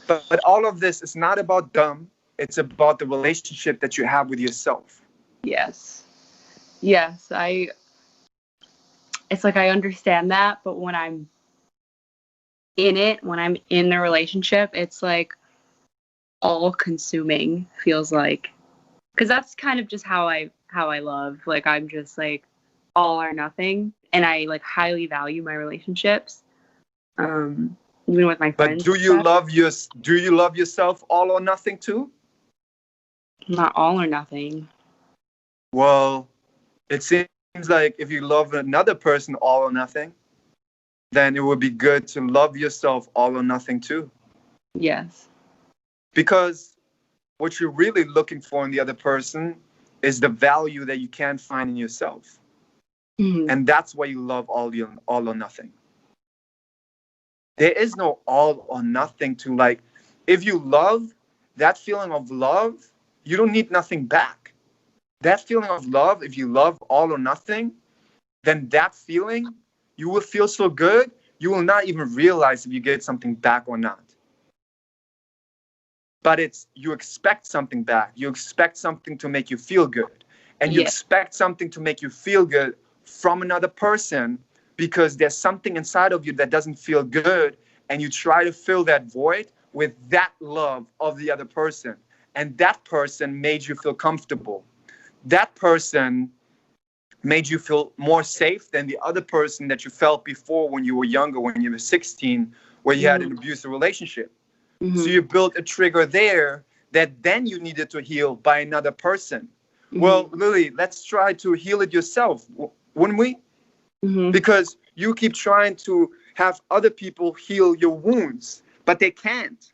But all of this is not about them. It's about the relationship that you have with yourself. Yes. Yes. It's like I understand that, but when I'm in it, when I'm in the relationship, it's like all consuming, feels like. Because that's kind of just how I love. Like, I'm just like all or nothing. And I like highly value my relationships. Even with my But friends. do you love yourself all or nothing too? Not all or nothing. Well, it seems like if you love another person all or nothing, then it would be good to love yourself all or nothing too. Yes. Because what you're really looking for in the other person is the value that you can't find in yourself. Mm-hmm. And that's why you love all or nothing. There is no all or nothing to, like, if you love, that feeling of love, you don't need nothing back. That feeling of love, if you love all or nothing, then that feeling, you will feel so good, you will not even realize if you get something back or not. But it's, you expect something back. You expect something to make you feel good. And you expect something to make you feel good from another person because there's something inside of you that doesn't feel good. And you try to fill that void with that love of the other person. And that person made you feel comfortable. That person made you feel more safe than the other person that you felt before when you were younger, when you were 16, where you had an abusive relationship. Mm-hmm. So you built a trigger there that then you needed to heal by another person. Mm-hmm. Well, Lily, let's try to heal it yourself, wouldn't we? Mm-hmm. Because you keep trying to have other people heal your wounds, but they can't.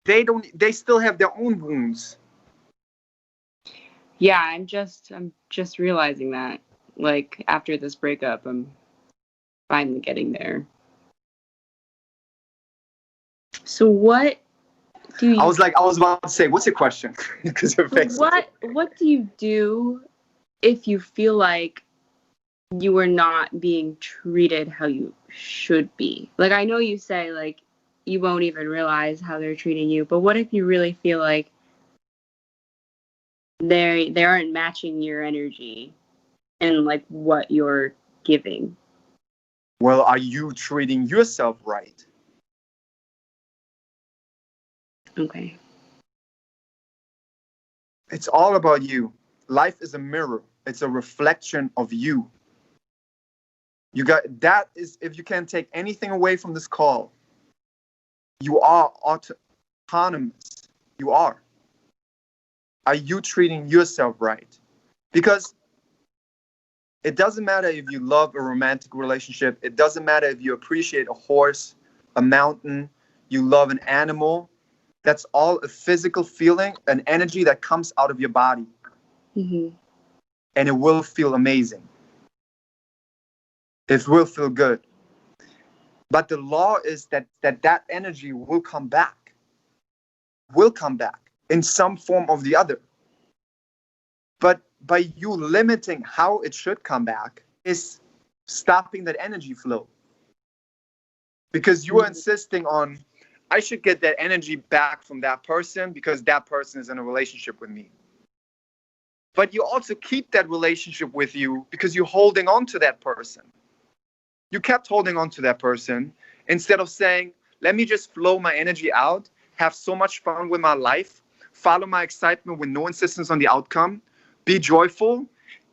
They still have their own wounds. Yeah, I'm just realizing that, like, after this breakup, I'm finally getting there. So what do you... I was about to say, what's your question? Because your face. What do you do if you feel like you are not being treated how you should be? Like, I know you say, like, you won't even realize how they're treating you, but what if you really feel like they aren't matching your energy and like what you're giving? Well, are you treating yourself right? Okay. It's all about you. Life is a mirror. It's a reflection of you. You got that. Is, if you can take anything away from this call, you are autonomous. You are. Are you treating yourself right? Because it doesn't matter if you love a romantic relationship. It doesn't matter if you appreciate a horse, a mountain, you love an animal. That's all a physical feeling, an energy that comes out of your body. Mm-hmm. And it will feel amazing. It will feel good. But the law is that energy will come back. Will come back in some form or the other. But by you limiting how it should come back is stopping that energy flow. Because you are insisting on, I should get that energy back from that person because that person is in a relationship with me. But you also keep that relationship with you because you're holding on to that person. You kept holding on to that person instead of saying, let me just flow my energy out, have so much fun with my life, follow my excitement with no insistence on the outcome, be joyful,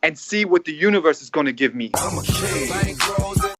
and see what the universe is going to give me.